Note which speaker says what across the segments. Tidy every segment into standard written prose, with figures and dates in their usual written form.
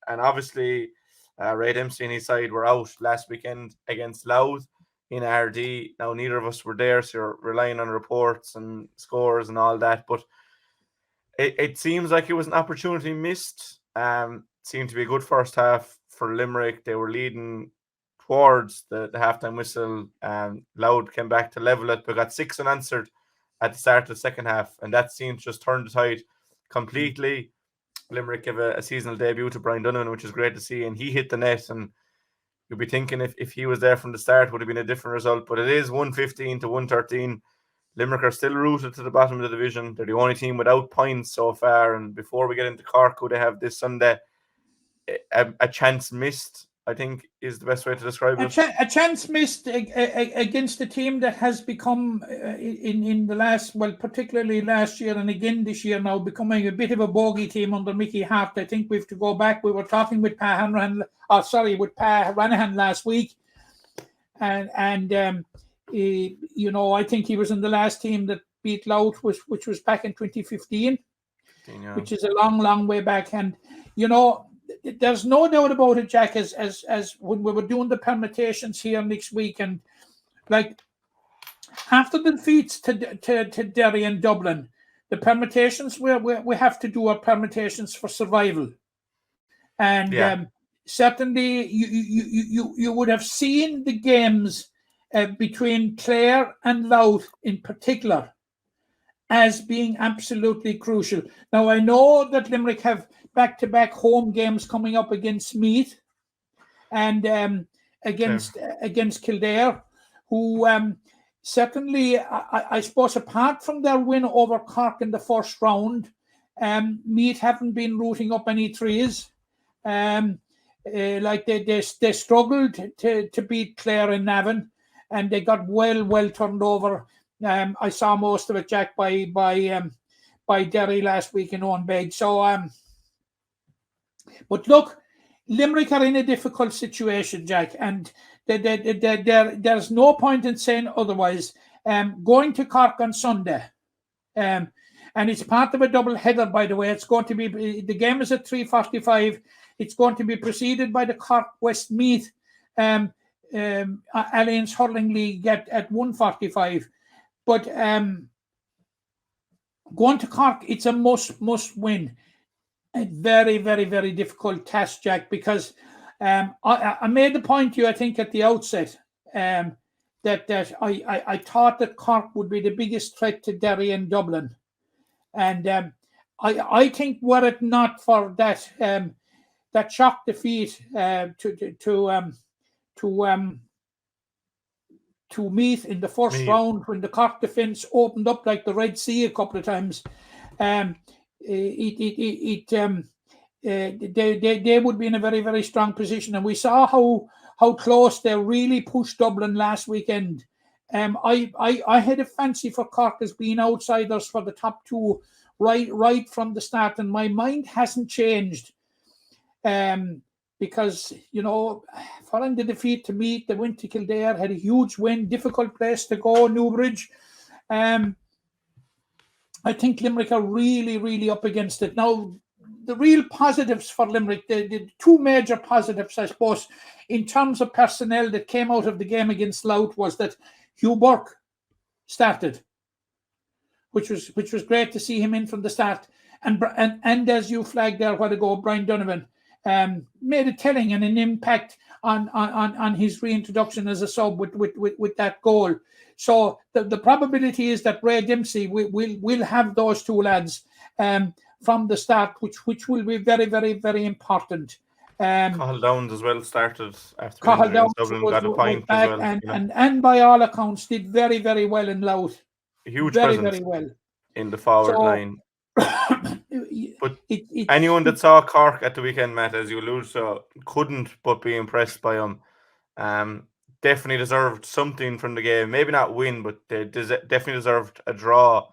Speaker 1: And obviously, Ray Dempsey and his side were out last weekend against Louth in RD. Now, neither of us were there, so you're relying on reports and scores and all that. But it seems like it was an opportunity missed. Seemed to be a good first half for Limerick. They were leading towards the halftime whistle. Louth came back to level it, but got 6 unanswered at the start of the second half, and that seemed to just turn the tide completely. Limerick gave a seasonal debut to Brian Donovan, which is great to see, and he hit the net, and you'll be thinking if he was there from the start, would have been a different result, but it is 115 to 113. Limerick are still rooted to the bottom of the division. They're the only team without points so far, and before we get into Cork, who they have this Sunday, a chance missed, I think, is the best way to describe it.
Speaker 2: A chance missed against a team that has become, in the last, well, particularly last year and again this year now, becoming a bit of a bogey team under Mickey Hart. I think we have to go back. We were talking with Pa Ranahan last week, and I think he was in the last team that beat Louth, which was back in 2015, which is a long, long way back. And there's no doubt about it, Jack, as when we were doing the permutations here next week, and like after the defeats to Derry and Dublin, the permutations we have to do are permutations for survival. And certainly you would have seen the games between Clare and Louth in particular as being absolutely crucial. Now, I know that Limerick have back-to-back home games coming up against Meath and against Kildare, who certainly, I suppose, apart from their win over Cork in the first round, Meath haven't been rooting up any trees. Like they struggled to beat Clare in Navan, and they got well turned over. I saw most of it, Jack, by Derry last week in Owenbeg. So, but look, Limerick are in a difficult situation, Jack, and there's no point in saying otherwise. Going to Cork on Sunday, and it's part of a double header, by the way. It's going to be, the game is at 3:45. It's going to be preceded by the Cork Westmeath Alliance Hurling League at 1:45. But going to Cork, it's a must win. A very, very, very difficult task, Jack, because I made the point to you, I think, at the outset, that I thought that Cork would be the biggest threat to Derry and Dublin. And I think were it not for that shock defeat to Meath in the first round, when the Cork defence opened up like the Red Sea a couple of times, they would be in a very, very strong position. And we saw how close they really pushed Dublin last weekend. I had a fancy for Cork as being outsiders for the top two right from the start, and my mind hasn't changed. Because, following the defeat to Meath, they went to Kildare, had a huge win, difficult place to go, Newbridge. I think Limerick are really, really up against it. Now, the real positives for Limerick, the two major positives, I suppose, in terms of personnel that came out of the game against Louth, was that Hugh Burke started, which was great to see him in from the start. And as you flagged there a while ago, Brian Donovan made a telling and an impact on his reintroduction as a sub with that goal. So the probability is that Ray Dempsey will have those two lads from the start, which will be very, very, very important.
Speaker 1: Cahill Downs as well started after
Speaker 2: Cahill Downs
Speaker 1: Dublin, got a point
Speaker 2: as well, and by all accounts did very, very well in Louth.
Speaker 1: A huge
Speaker 2: very,
Speaker 1: presence
Speaker 2: very well
Speaker 1: in the forward line. But anyone that saw Cork at the weekend, Matt, as you alluded to, couldn't but be impressed by him. Definitely deserved something from the game. Maybe not win, but they definitely deserved a draw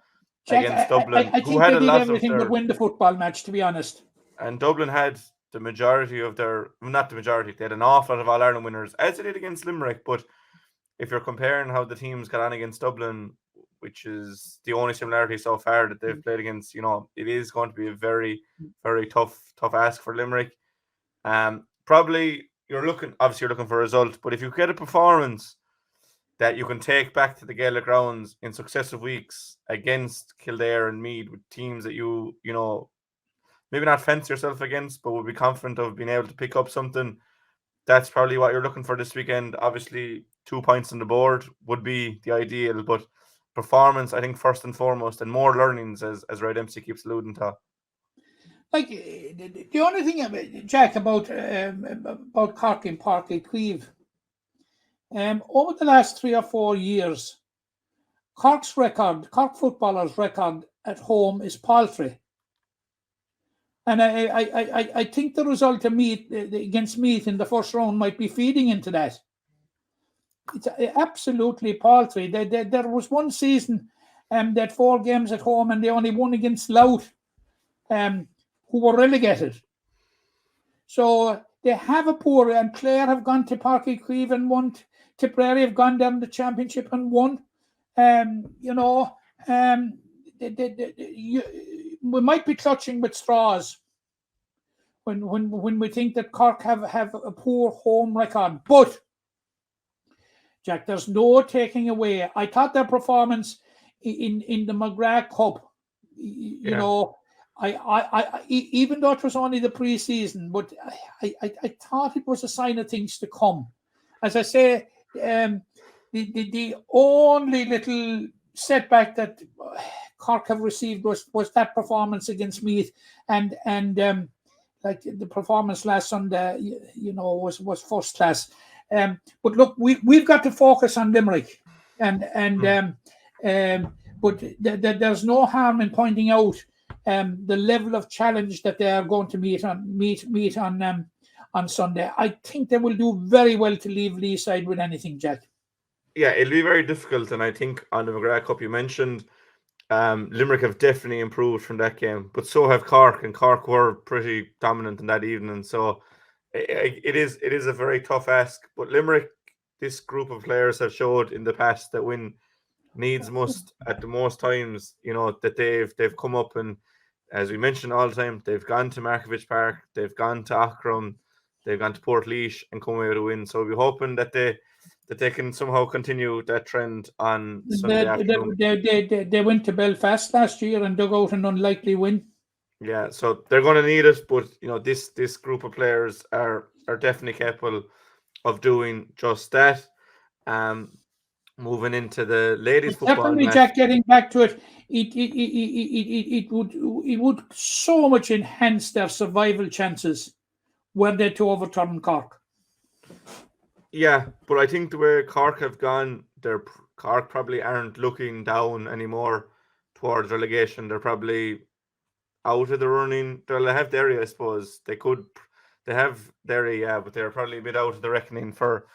Speaker 1: against Dublin.
Speaker 2: I think they did everything but win the football match, to be honest.
Speaker 1: And Dublin had the majority of their, not the majority, they had an awful lot of All-Ireland winners, as they did against Limerick. But if you're comparing how the teams got on against Dublin, which is the only similarity so far that they've played against, it is going to be a very, very tough ask for Limerick. Probably you're looking for a result, but if you get a performance that you can take back to the Gaelic grounds in successive weeks against Kildare and Meath with teams that you know maybe not fence yourself against, but would be confident of being able to pick up something. That's probably what you're looking for this weekend. Obviously, 2 points on the board would be the ideal, but performance, I think, first and foremost, and more learnings, as Red MC keeps alluding to.
Speaker 2: Like the only thing, Jack, about Cork and Pairc Ui Chaoimh, over the last 3 or 4 years, Cork footballers' record at home is paltry. And I think the result of Meath against Meath in the first round might be feeding into that. It's absolutely paltry. There was one season they had 4 games at home and they only won against Louth, who were relegated. So they have a poor, and Clare have gone to Pairc Ui Chaoimh and won. Tipperary have gone down the championship and won. We might be clutching with straws when we think that Cork have a poor home record. But Jack, there's no taking away. I thought their performance in the McGrath Cup, you know, I even though it was only the pre-season, but I thought it was a sign of things to come. As I say, the only little setback that Cork have received was that performance against Meath, and like the performance last Sunday, was first class. But look, we've got to focus on Limerick, but there's no harm in pointing out the level of challenge that they are going to meet on Sunday. I think they will do very well to leave Leeside with anything, Jack.
Speaker 1: Yeah, it'll be very difficult, and I think on the McGrath Cup you mentioned, Limerick have definitely improved from that game, but so have Cork, and Cork were pretty dominant in that evening. So it is a very tough ask. But Limerick, this group of players have showed in the past that when needs must, at the most times, that they've come up, and as we mention all the time, they've gone to Markievicz Park, they've gone to Aughrim, they've gone to Portlaoise and come away with a win. So we're hoping that they can somehow continue that trend on Sunday afternoon.
Speaker 2: They went to Belfast last year and dug out an unlikely win.
Speaker 1: Yeah, so they're going to need it, but this group of players are definitely capable of doing just that. Moving into the ladies' football
Speaker 2: definitely
Speaker 1: match.
Speaker 2: Jack, getting back to it, it would so much enhance their survival chances were they to overturn Cork.
Speaker 1: Yeah, but I think the way Cork have gone, Cork probably aren't looking down anymore towards relegation. They're probably out of the running. They'll have Derry, I suppose. They have Derry, yeah, but they're probably a bit out of the reckoning for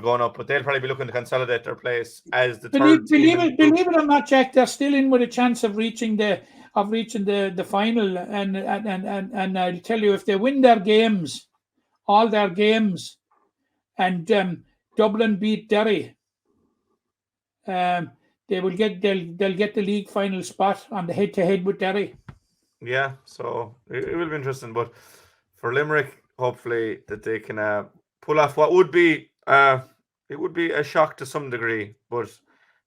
Speaker 1: going up. But they'll probably be looking to consolidate their place as the third team.
Speaker 2: Believe it or not, Jack, they're still in with a chance of reaching the final. And I'll tell you, if they win all their games, and Dublin beat Derry, they'll get the league final spot on the head-to-head with Derry.
Speaker 1: Yeah, so it will be interesting. But for Limerick, hopefully that they can pull off what would be it would be a shock to some degree. But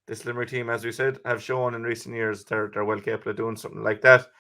Speaker 1: this Limerick team, as we said, have shown in recent years they're well capable of doing something like that.